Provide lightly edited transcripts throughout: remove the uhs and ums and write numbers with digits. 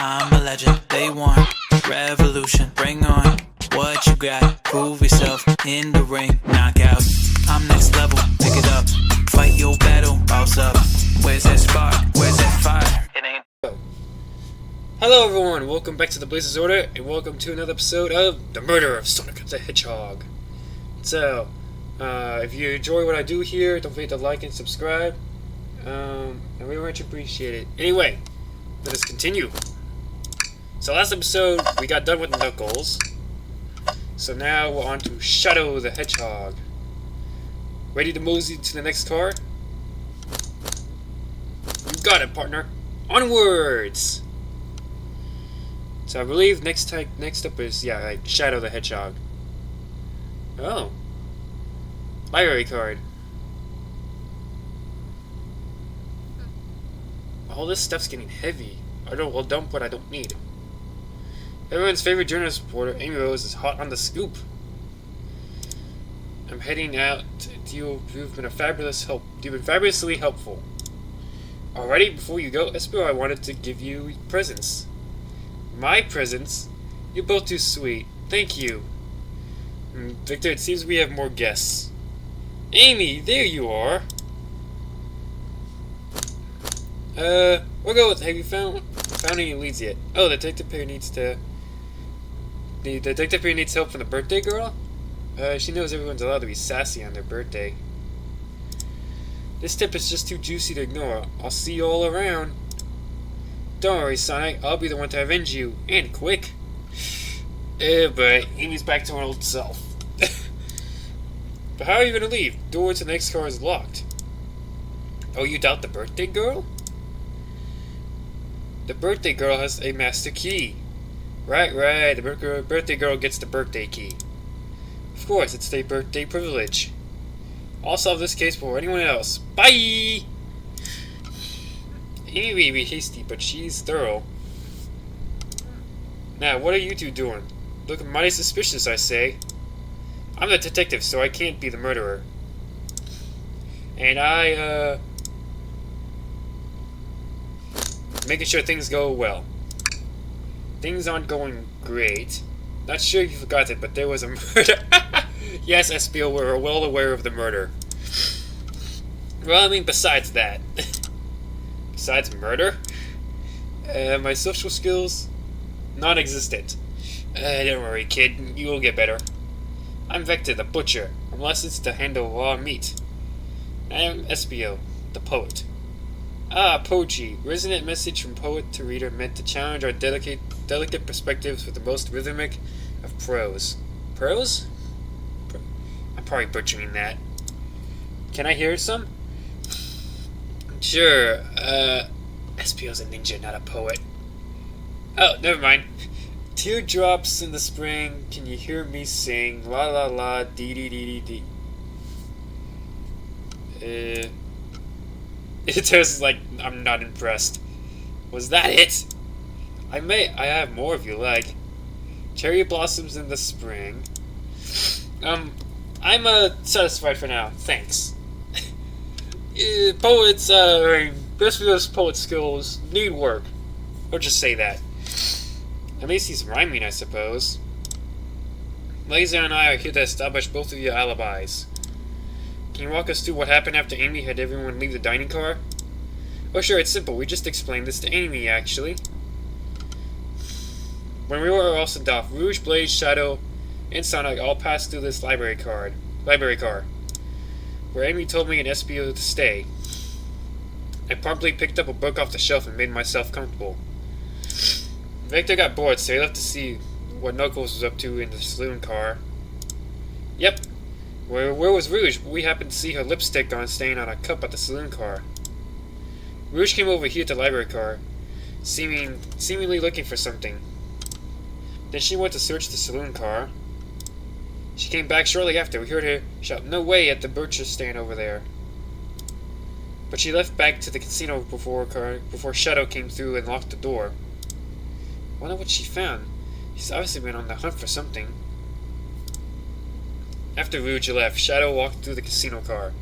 I'm a legend. They want revolution. Bring on what you got. Prove yourself in the ring. Knockout. I'm next level. Pick it up. Fight your battle. Bounce up. Where's that spark? Where's that fire? It ain't. Hello everyone, welcome back to the Blazers Order, and welcome to another episode of The Murder of Sonic the Hedgehog. So, if you enjoy what I do here, don't forget to like and subscribe. I very much appreciate it. Anyway, let us continue. So last episode, we got done with Knuckles. So now we're on to Shadow the Hedgehog. Ready to mosey to the next car? You got it, partner. Onwards! So I believe next up is, Shadow the Hedgehog. Oh. Library card. All this stuff's getting heavy. I'll dump what I don't need. Everyone's favorite journalist reporter, Amy Rose, is hot on the scoop. I'm heading out to you. You've been fabulously helpful. Alrighty, before you go, Espio, I wanted to give you presents. My presents? You're both too sweet. Thank you. Victor, it seems we have more guests. Amy, there you are. We'll go with, have you found any leads yet? Oh, the detective here needs help from the birthday girl? She knows everyone's allowed to be sassy on their birthday. This tip is just too juicy to ignore. I'll see you all around. Don't worry, Sonic. I'll be the one to avenge you. And quick. But Amy's back to her old self. But how are you going to leave? Door to the next car is locked. Oh, you doubt the birthday girl? The birthday girl has a master key. Right. The birthday girl gets the birthday key. Of course, it's their birthday privilege. I'll solve this case before anyone else. Bye! Amy may be hasty, but she's thorough. Now, what are you two doing? Looking mighty suspicious, I say. I'm the detective, so I can't be the murderer. And making sure things go well. Things aren't going great. Not sure if you forgot it, but there was a murder. Yes, SBO, we're well aware of the murder. Well, I mean, besides that. Besides murder? My social skills? Non-existent. Don't worry, kid. You will get better. I'm Vector, the butcher. I'm licensed to handle raw meat. I am SBO, the poet. Ah, poetry. Resonant message from poet to reader meant to challenge our delicate perspectives with the most rhythmic of prose. Prose? I'm probably butchering that. Can I hear some? Sure, SPO's a ninja, not a poet. Oh, never mind. Teardrops in the spring, can you hear me sing? La la la, dee dee dee dee dee. It just like, I'm not impressed. Was that it? I have more if you like. Cherry blossoms in the spring. I'm satisfied for now, thanks. Poets, Best poet skills need work. Or just say that. At least he's rhyming, I suppose. Laser and I are here to establish both of your alibis. Can you walk us through what happened after Amy had everyone leave the dining car? Oh sure, it's simple. We just explained this to Amy, actually. When we were all sent off, Rouge, Blaze, Shadow, and Sonic all passed through this library car, where Amy told me and SBO to stay. I promptly picked up a book off the shelf and made myself comfortable. Victor got bored, so he left to see what Knuckles was up to in the saloon car. Yep. Where was Rouge? We happened to see her lipstick stain on a cup at the saloon car. Rouge came over here to the library car, seemingly looking for something. Then she went to search the saloon car. She came back shortly after. We heard her shout, "No way!" at the butcher stand over there. But she left back to the casino before Shadow came through and locked the door. Wonder what she found. She's obviously been on the hunt for something. After Rouge left, Shadow walked through the casino car.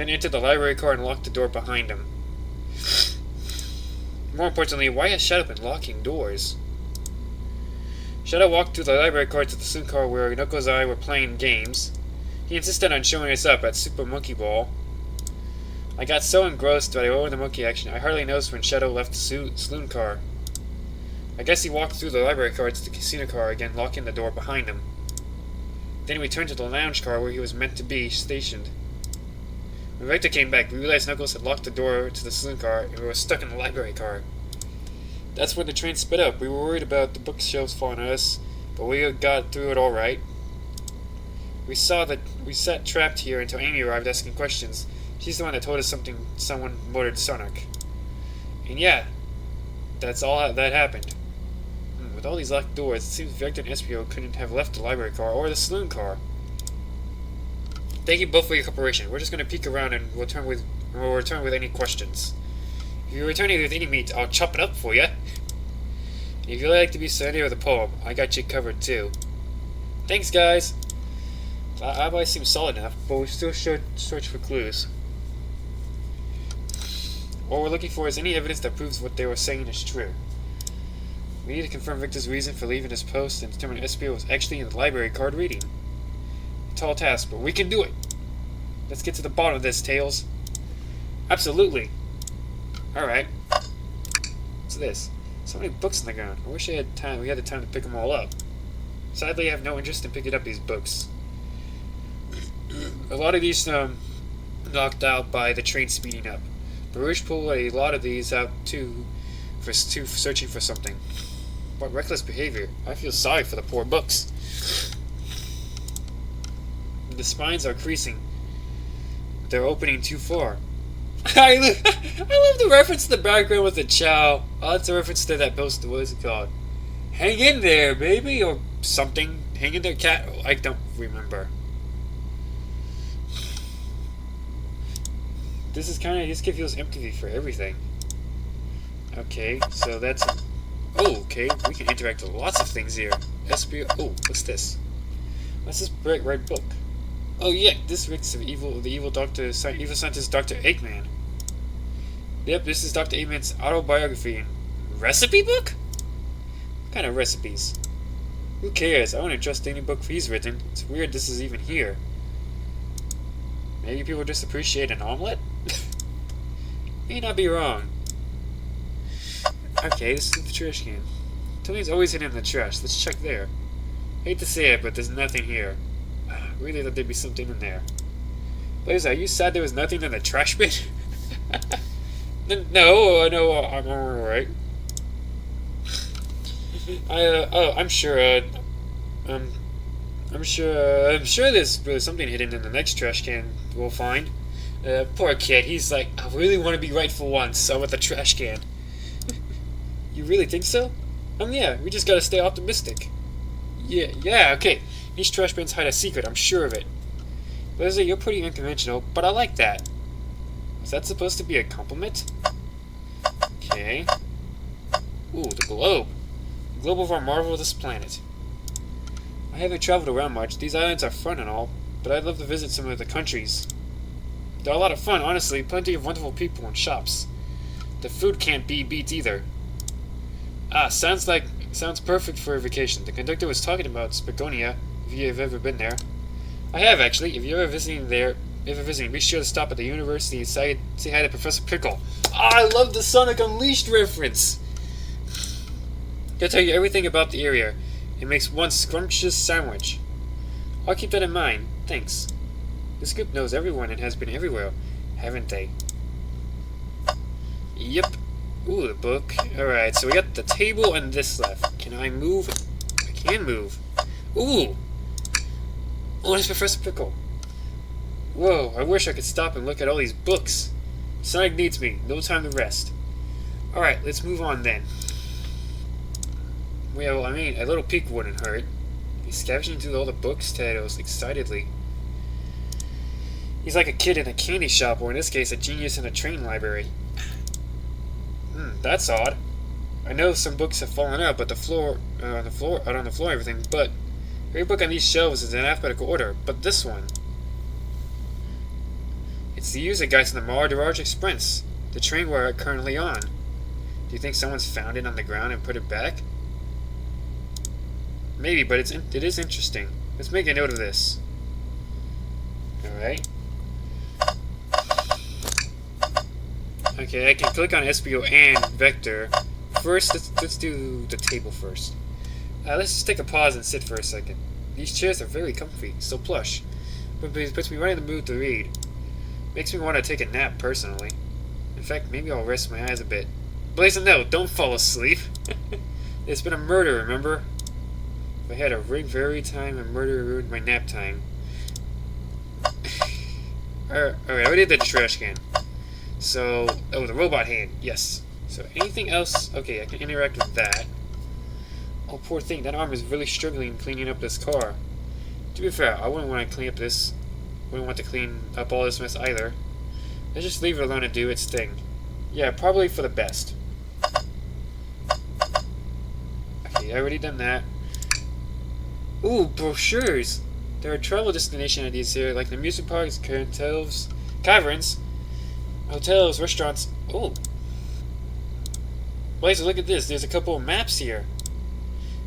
then entered the library car and locked the door behind him. More importantly, why has Shadow been locking doors? Shadow walked through the library car to the saloon car where Knuckles and I were playing games. He insisted on showing us up at Super Monkey Ball. I got so engrossed by all the monkey action, I hardly noticed when Shadow left the saloon car. I guess he walked through the library car to the casino car again, locking the door behind him. Then he returned to the lounge car where he was meant to be stationed. When Vector came back, we realized Knuckles had locked the door to the saloon car and we were stuck in the library car. That's when the train sped up. We were worried about the bookshelves falling on us, but we got through it all right. We sat trapped here until Amy arrived asking questions. She's the one that told us someone murdered Sonic. And yeah, that's all that happened. With all these locked doors, it seems Vector and Espio couldn't have left the library car or the saloon car. Thank you both for your cooperation. We're just going to peek around and we'll return with any questions. If you're returning with any meat, I'll chop it up for you. If you'd like to be serenaded with a poem, I got you covered too. Thanks, guys. The alibi seems solid enough, but we still should search for clues. What we're looking for is any evidence that proves what they were saying is true. We need to confirm Victor's reason for leaving his post and determine if Espio was actually in the library card reading. A tall task, but we can do it! Let's get to the bottom of this, Tails. Absolutely. Alright. What's this? So many books on the ground. I wish we had the time to pick them all up. Sadly, I have no interest in picking up these books. A lot of these knocked out by the train speeding up. Baruch pulled a lot of these out too for searching for something. What reckless behavior. I feel sorry for the poor books. The spines are creasing. They're opening too far. I love the reference to the background with the chow. Oh, it's a reference to that poster. What is it called? Hang in there, baby, or something. Hang in there, cat. I don't remember. This kid feels empathy for everything. Okay, so that's... Oh, okay, we can interact with lots of things here. SB... Oh, what's this? What's this bright red book? Oh yeah, this reeks of the evil scientist Dr. Eggman. Yep, this is Dr. Eggman's autobiography. Recipe book? What kind of recipes? Who cares? I wouldn't trust any book he's written. It's weird this is even here. Maybe people just appreciate an omelet? May not be wrong. Okay, this is the trash can. Tony's always hidden in the trash. Let's check there. Hate to say it, but there's nothing here. Really thought there'd be something in there. Blaze, are you sad there was nothing in the trash bin? No, I'm alright. I'm sure there's something hidden in the next trash can we'll find. Poor kid, he's like, I really want to be right for once, with a trash can. You really think so? Yeah, we just gotta stay optimistic. Yeah, okay. Each trash bins hide a secret, I'm sure of it. Leslie, you're pretty unconventional, but I like that. Is that supposed to be a compliment? Okay. Ooh, the globe. The globe of our marvelous planet. I haven't traveled around much. These islands are fun and all, but I'd love to visit some of the countries. They're a lot of fun, honestly. Plenty of wonderful people and shops. The food can't be beat either. Sounds perfect for a vacation. The conductor was talking about Spagonia, if you've ever been there. I have, actually. If you're ever visiting, be sure to stop at the university and say hi to Professor Pickle. I love the Sonic Unleashed reference! He'll tell you everything about the area. It makes one scrumptious sandwich. I'll keep that in mind. Thanks. This group knows everyone and has been everywhere, haven't they? Yep. Ooh, the book. Alright, so we got the table and this left. Can I move? I can move. Ooh! Oh, it's Professor Pickle. Whoa, I wish I could stop and look at all these books. Sonic needs me. No time to rest. Alright, let's move on then. Well, I mean, a little peek wouldn't hurt. He's scavenging through all the books, titles, excitedly. He's like a kid in a candy shop, or in this case, a genius in a train library. That's odd. I know some books have fallen out, but out on the floor, everything. But every book on these shelves is in alphabetical order. But this one, it's the user guide to the Mardaraj Express, the train we're currently on. Do you think someone's found it on the ground and put it back? Maybe, but it is interesting. Let's make a note of this. Alright. Okay, I can click on SPO and Vector. First, let's do the table first. Let's just take a pause and sit for a second. These chairs are very comfy, so plush. But it puts me right in the mood to read. Makes me want to take a nap, personally. In fact, maybe I'll rest my eyes a bit. Blazing, no, don't fall asleep. It's been a murder, remember? If I had a ring for every time a murder ruined my nap time. Alright, I already did the trash can. So, oh, the robot hand, yes. So, anything else? Okay, I can interact with that. Oh, poor thing, that arm is really struggling cleaning up this car. To be fair, I wouldn't want to clean up this. Wouldn't want to clean up all this mess either. Let's just leave it alone and do its thing. Yeah, probably for the best. Okay, I already done that. Ooh, brochures! There are travel destination ideas here, like the amusement parks, caverns, hotels, restaurants. Oh! Blazer, look at this. There's a couple of maps here.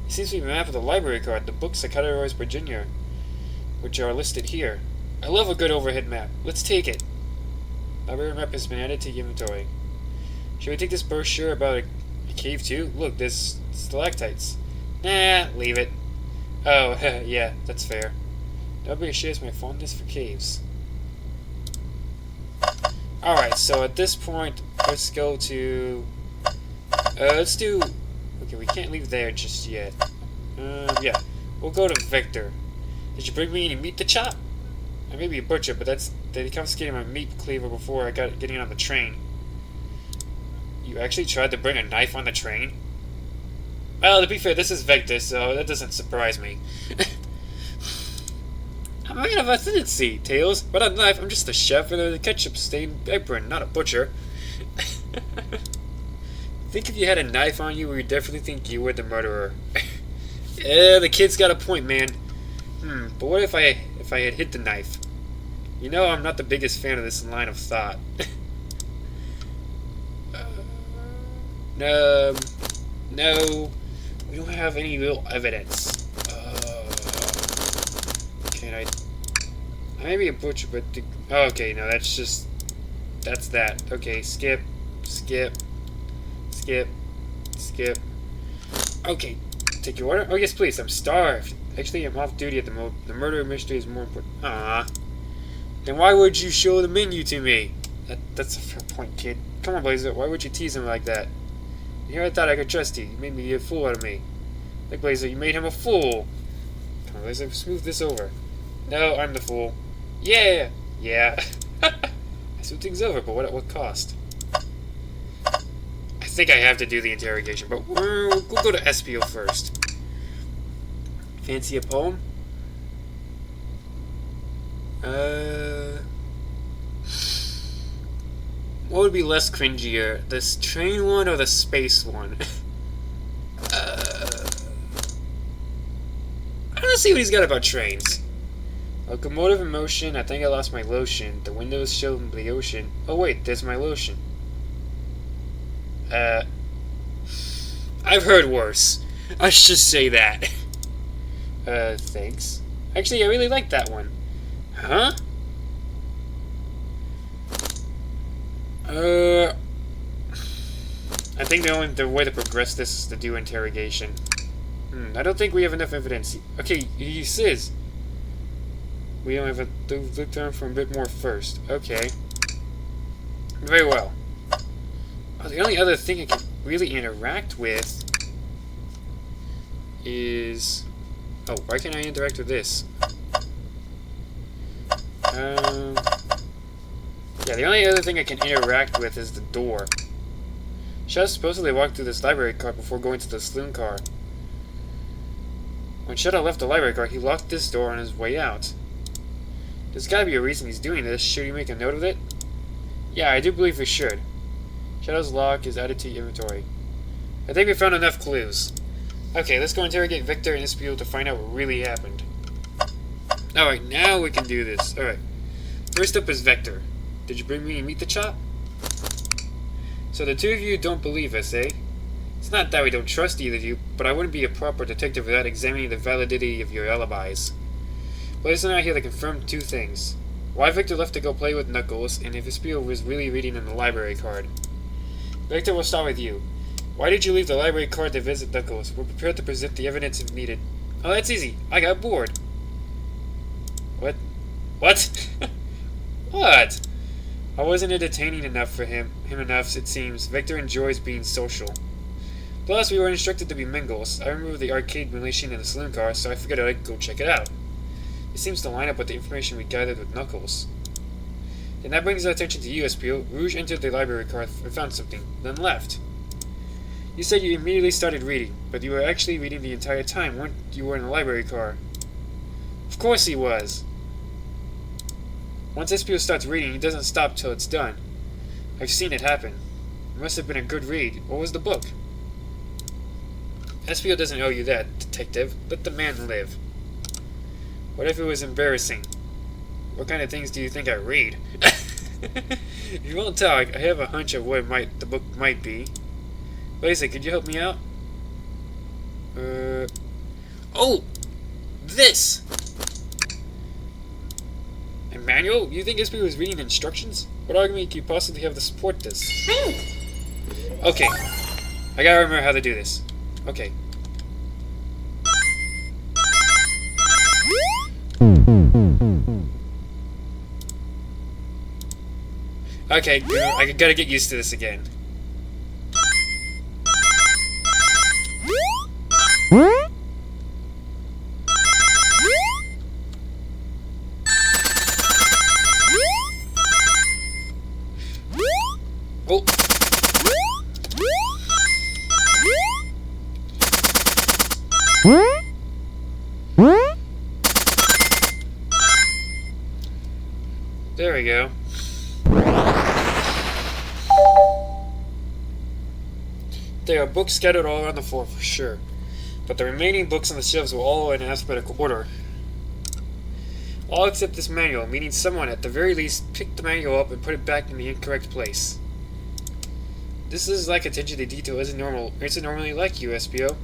It seems to be a map of the library card, the books categorized by Virginia, which are listed here. I love a good overhead map. Let's take it. Library map has been added to inventory. Should we take this brochure about a cave too? Look, there's stalactites. Nah, leave it. Oh, yeah, that's fair. Nobody shares my fondness for caves. Alright, so at this point, let's go to... let's do... Okay, we can't leave there just yet. Yeah. We'll go to Victor. Did you bring me any meat to chop? I may be a butcher, but they confiscated my meat cleaver before I got getting on the train. You actually tried to bring a knife on the train? Well, to be fair, this is Victor, so that doesn't surprise me. I'm a man of authenticity, Tails. But a knife, I'm just a chef with a ketchup-stained apron, not a butcher. Think if you had a knife on you, we would definitely think you were the murderer. Yeah, the kid's got a point, man. But what if I had hid the knife? You know, I'm not the biggest fan of this line of thought. No, we don't have any real evidence. Can I may be a butcher, but oh, okay, no, that's that. Okay, skip. Okay, take your order. Oh yes, please. I'm starved. Actually, I'm off duty at the moment. The murder mystery is more important. Then why would you show the menu to me? That's a fair point, kid. Come on, Blazer. Why would you tease him like that? Here I thought I could trust you. You made me a fool out of me. Look, Blazer, you made him a fool. Come on, Blazer, smooth this over. No, I'm the fool. Yeah. I smooth things over, but what cost? I think I have to do the interrogation, but we'll go to SPO first. Fancy a poem? What would be less cringier, this train one or the space one? I don't see what he's got about trains. Locomotive in motion, I think I lost my lotion. The windows show the ocean. Oh wait, there's my lotion. I've heard worse. I should just say that. Thanks. Actually, I really like that one. Huh? I think the way to progress this is to do interrogation. I don't think we have enough evidence. Okay, he says we don't have to look down for a bit more first. Okay. Very well. Oh, the only other thing I can really interact with is... Oh, why can't I interact with this? Yeah, the only other thing I can interact with is the door. Shadow supposedly walked through this library car before going to the saloon car. When Shadow left the library car, he locked this door on his way out. There's gotta be a reason he's doing this. Should we make a note of it? Yeah, I do believe we should. Shadow's lock is added to your inventory. I think we found enough clues. Okay, let's go interrogate Victor and Espiel to find out what really happened. Alright, now we can do this. Alright. First up is Vector. Did you bring me meat to chop? So the two of you don't believe us, eh? It's not that we don't trust either of you, but I wouldn't be a proper detective without examining the validity of your alibis. Blaze and I here to confirm two things. Why Victor left to go play with Knuckles, and if Espio was really reading in the library card. Victor, we'll start with you. Why did you leave the library card to visit Knuckles? We're prepared to present the evidence if needed. Oh, that's easy. I got bored. What? What? What? I wasn't entertaining enough for him enough, it seems. Victor enjoys being social. Plus, we were instructed to be mingles. I remember the arcade machine in the saloon car, so I figured I'd go check it out. It seems to line up with the information we gathered with Knuckles. And that brings our attention to you, Espio. Rouge entered the library car and found something, then left. You said you immediately started reading, but you were actually reading the entire time, weren't you? Were in the library car. Of course he was! Once Espio starts reading, he doesn't stop till it's done. I've seen it happen. It must have been a good read. What was the book? Espio doesn't owe you that, detective. Let the man live. What if it was embarrassing? What kind of things do you think I read? If you won't tell, I have a hunch of what the book might be. Blazer, could you help me out? Oh! This! A manual? You think Espio was reading instructions? What argument could you possibly have to support this? Okay. I gotta remember how to do this. Okay. Okay, I gotta get used to this again. Oh. There we go. There are books scattered all around the floor for sure, but the remaining books on the shelves were all in alphabetical order. All except this manual, meaning someone at the very least picked the manual up and put it back in the incorrect place. This is like attention to detail isn't normally like you, Espio.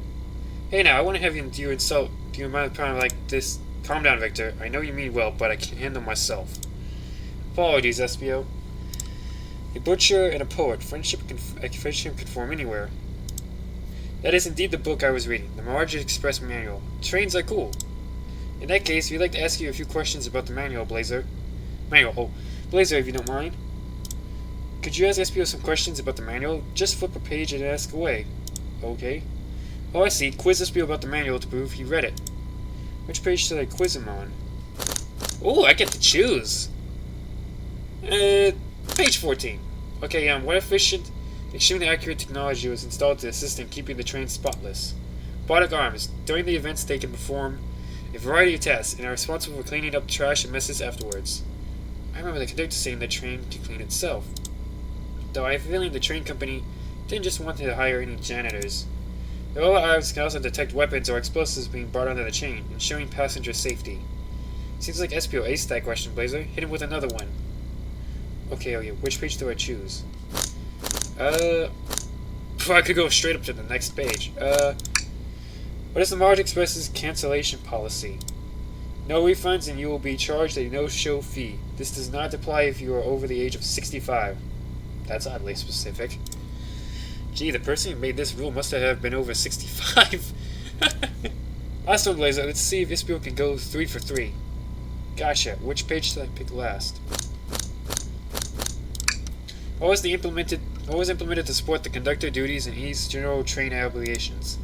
Hey now, I want to have you insult you amount of time like this. Calm down, Victor. I know you mean well, but I can't handle myself. Apologies, Espio. A butcher and a poet. Friendship can form anywhere. That is indeed the book I was reading, the Mirage Express Manual. Trains are cool. In that case, we'd like to ask you a few questions about the manual, Blazer. Blazer, if you don't mind. Could you ask Espio some questions about the manual? Just flip a page and ask away. Okay. Oh, I see. Quiz Espio about the manual to prove he read it. Which page should I quiz him on? Oh, I get to choose. Page 14. Okay, what efficient, extremely accurate technology was installed to assist in keeping the train spotless? Robotic arms. During the events, they can perform a variety of tasks and are responsible for cleaning up trash and messes afterwards. I remember the conductor saying the train can clean itself. Though I have a feeling the train company didn't just want to hire any janitors. The robot arms can also detect weapons or explosives being brought onto the train, ensuring passenger safety. Seems like Espio aced that question, Blazer. Hit him with another one. Okay, which page do I choose? I could go straight up to the next page. What is the Mirage Express's cancellation policy? No refunds and you will be charged a no-show fee. This does not apply if you are over the age of 65. That's oddly specific. Gee, the person who made this rule must have been over 65. Last one, Blazer. Let's see if Espio can go 3 for 3. Gotcha. Which page should I pick last? What was implemented to support the conductor duties and ease general train obligations?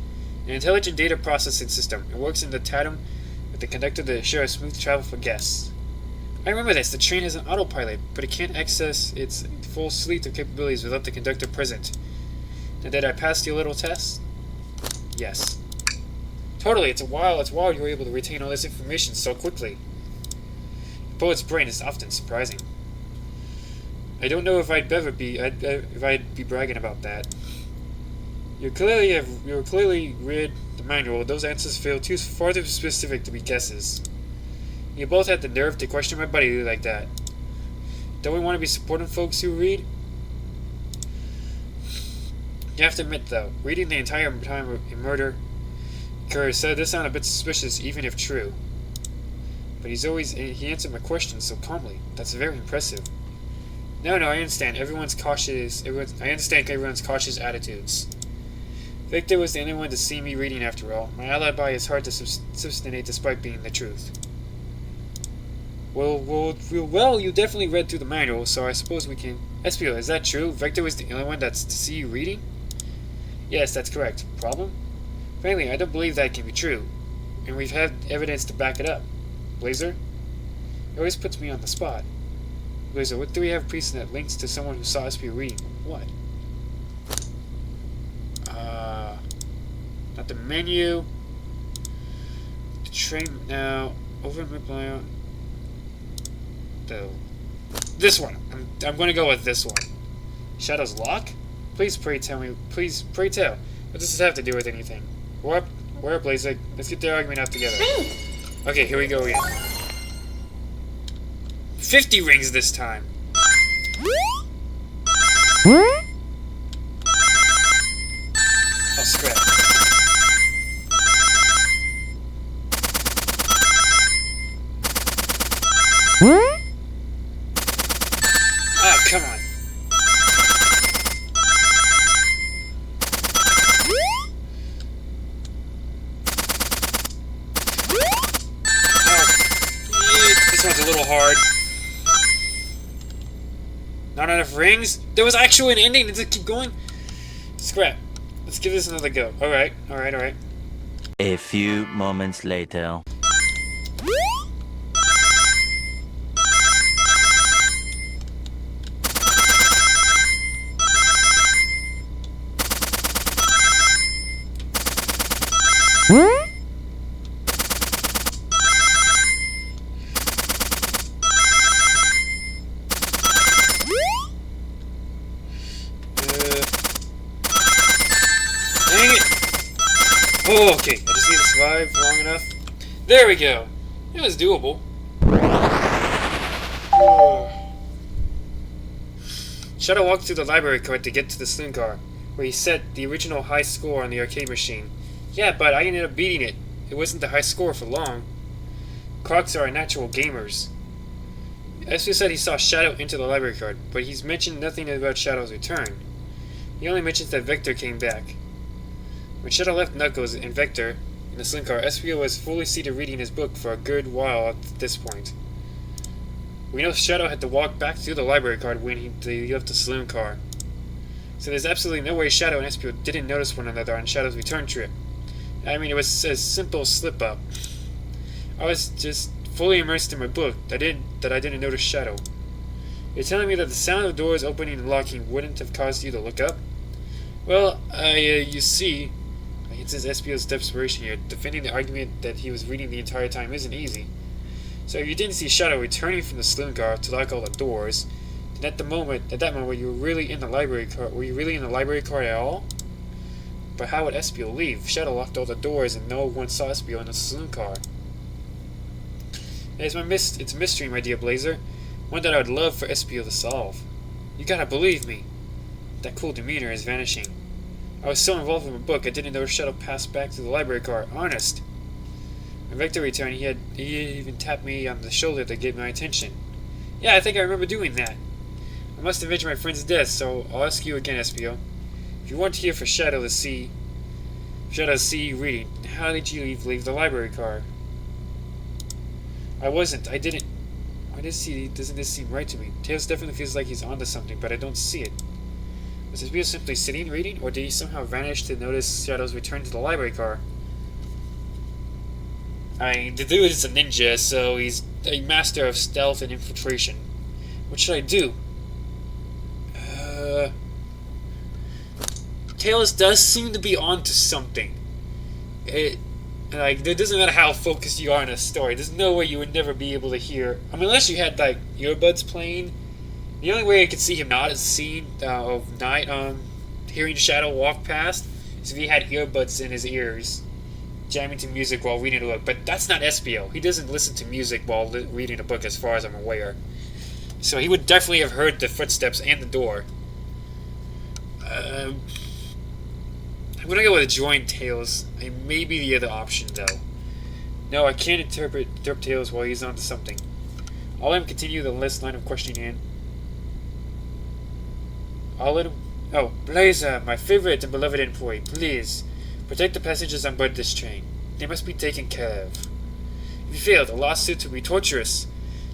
An intelligent data processing system. It works in the tandem with the conductor to ensure a smooth travel for guests. I remember this. The train has an autopilot, but it can't access its full suite of capabilities without the conductor present. And did I pass the little test? Yes. Totally. It's wild you were able to retain all this information so quickly. The poet's brain is often surprising. I don't know if I'd be bragging about that. You clearly read the manual. Those answers feel far too specific to be guesses. You both had the nerve to question my buddy like that. Don't we want to be supporting folks who read? You have to admit, though, reading the entire time a murder occurs does sound a bit suspicious, even if true. But he answered my questions so calmly. That's very impressive. No, I understand. I understand everyone's cautious attitudes. Victor was the only one to see me reading after all. My alibi is hard to substantiate despite being the truth. Well, you definitely read through the manual, so I suppose we can... Espio, is that true? Victor was the only one that's to see you reading? Yes, that's correct. Problem? Frankly, I don't believe that can be true. And we've had evidence to back it up. Blazer? It always puts me on the spot. Blazer, what do we have precedent that links to someone who saw Espio reading? What? Not the menu. The train now. Over my plan. This one. I'm going to go with this one. Shadow's lock? Please pray tell. What does this have to do with anything? We're up, Blazer. Let's get the argument out together. Okay, here we go again. 50 rings this time. I'll scrap. Oh, come on. This one's a little hard. Not enough rings? There was actually an ending. Does it keep going? Scrap. Let's give this another go. Alright. A few moments later. Dang it! Oh, okay. I just need to survive long enough. There we go. It was doable. Oh. Shadow walked through the library card to get to the saloon car, where he set the original high score on the arcade machine. Yeah, but I ended up beating it. It wasn't the high score for long. Crocs are natural gamers. Espio said he saw Shadow enter the library card, but he's mentioned nothing about Shadow's return. He only mentions that Vector came back. When Shadow left Knuckles and Vector in the saloon car, Espio was fully seated reading his book for a good while at this point. We know Shadow had to walk back through the library card when he left the saloon car. So there's absolutely no way Shadow and Espio didn't notice one another on Shadow's return trip. I mean, it was a simple slip-up. I was just fully immersed in my book that I didn't notice Shadow. You're telling me that the sound of doors opening and locking wouldn't have caused you to look up? Well, you see, it says Espio's desperation here. Defending the argument that he was reading the entire time isn't easy. So if you didn't see Shadow returning from the saloon car to lock all the doors, then at that moment, you were really in the library car. Were you really in the library car at all? But how would Espio leave? Shadow locked all the doors, and no one saw Espio in the saloon car. It's a mystery, my dear Blazer. One that I would love for Espio to solve. You gotta believe me. That cool demeanor is vanishing. I was so involved in my book, I didn't notice Shadow pass back to the library car. Honest. When Vector returned, he even tapped me on the shoulder to get my attention. Yeah, I think I remember doing that. I must avenge my friend's death, so I'll ask you again, Espio. If you weren't here for Shadow to see you reading, how did you leave the library car? I wasn't. I didn't. Doesn't this seem right to me? Tails definitely feels like he's onto something, but I don't see it. Was Espio simply sitting reading, or did he somehow vanish to notice Shadow's return to the library car? I mean, the dude is a ninja, so he's a master of stealth and infiltration. What should I do? Tails does seem to be onto something. It doesn't matter how focused you are on a story. There's no way you would never be able to hear. I mean, unless you had like earbuds playing. The only way I could see him not as scene of night hearing Shadow walk past is if he had earbuds in his ears, jamming to music while reading a book. But that's not Espio. He doesn't listen to music while reading a book, as far as I'm aware. So he would definitely have heard the footsteps and the door. I'm gonna go with join Tails. It may be the other option, though. No, I can't interpret Tails while he's onto something. I'll let him continue the list line of questioning in. I'll let him... Oh, Blazer, my favorite and beloved employee, please. Protect the passengers on board this train. They must be taken care of. If you fail, the lawsuits will be torturous.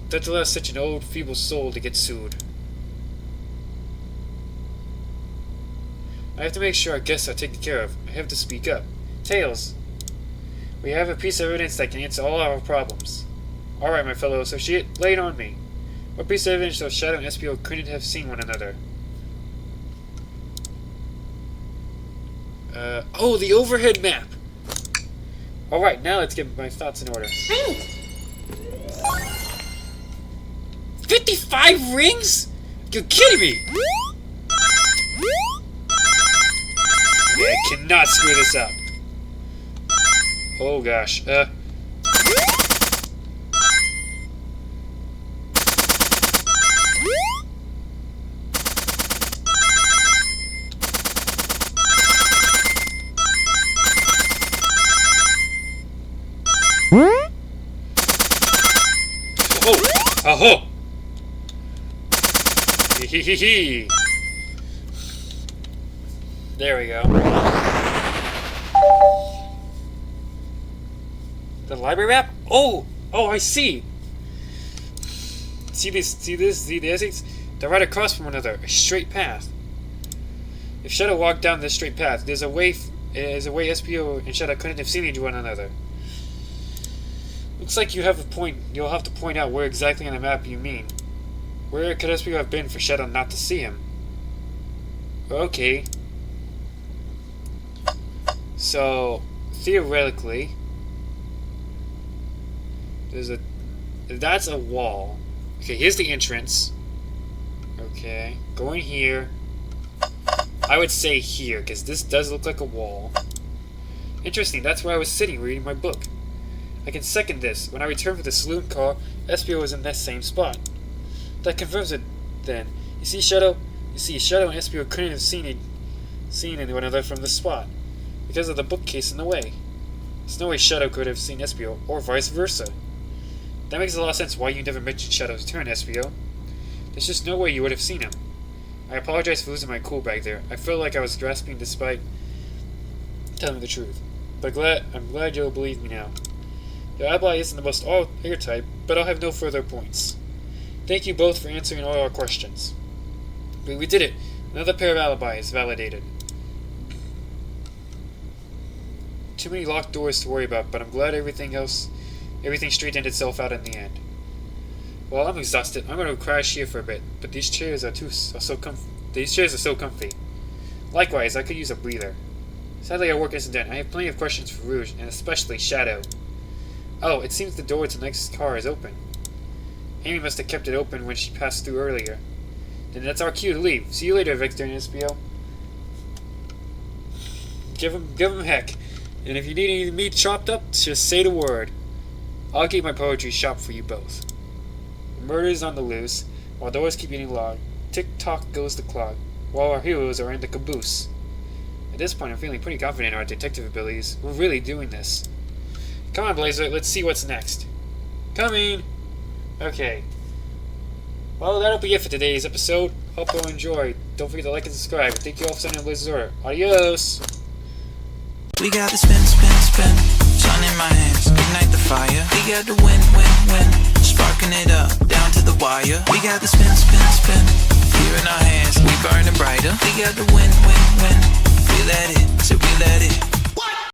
Don't allow such an old, feeble soul to get sued. I have to make sure our guests are taken care of. I have to speak up. Tails, we have a piece of evidence that can answer all our problems. Alright, my fellow associate, lay it on me. What piece of evidence shows Shadow and SPO couldn't have seen one another? Oh, the overhead map! Alright, now let's get my thoughts in order. 55 rings? You're kidding me! Yeah, I cannot screw this up. Oh gosh, Oh! Aho! Hee. There we go. The library map? Oh! Oh, I see! See this? See the exits? They're right across from one another. A straight path. If Shadow walked down this straight path, there's a way SPO and Shadow couldn't have seen one another. Looks like you have a point. You'll have to point out where exactly on the map you mean. Where could SPO have been for Shadow not to see him? Okay. So, theoretically, that's a wall. Okay, here's the entrance. Okay, going here. I would say here, because this does look like a wall. Interesting, that's where I was sitting reading my book. I can second this. When I returned for the saloon car, SPO was in that same spot. That confirms it, then. You see, Shadow and SPO couldn't have seen one another from this spot, because of the bookcase in the way. There's no way Shadow could have seen SPO, or vice versa. That makes a lot of sense why you never mentioned Shadow's turn, SPO. There's just no way you would have seen him. I apologize for losing my cool back there. I felt like I was grasping despite telling the truth. But I'm glad you'll believe me now. Your alibi isn't the most airtight, but I'll have no further points. Thank you both for answering all our questions. But we did it. Another pair of alibis validated. Too many locked doors to worry about, but I'm glad everything straightened itself out in the end. Well, I'm exhausted. I'm going to crash here for a bit, but these chairs are so comfy. Likewise, I could use a breather. Sadly, our work isn't done. I have plenty of questions for Rouge, and especially Shadow. Oh, it seems the door to the next car is open. Amy must have kept it open when she passed through earlier. Then that's our cue to leave. See you later, Victor and SPO. Give him heck. And if you need any meat chopped up, just say the word. I'll keep my poetry shop for you both. The murder is on the loose, while doors keep getting locked. Tick-tock goes the clock, while our heroes are in the caboose. At this point, I'm feeling pretty confident in our detective abilities. We're really doing this. Come on, Blazer, let's see what's next. Coming! Okay. Well, that'll be it for today's episode. Hope you enjoyed. Don't forget to like and subscribe. Thank you all for signing on Blazer's order. Adios! We got the spin, sun in my hands, ignite the fire. We got the win, sparking it up, down to the wire. We got the spin, here in our hands, we burning brighter. We got the win, we let it, so we let it.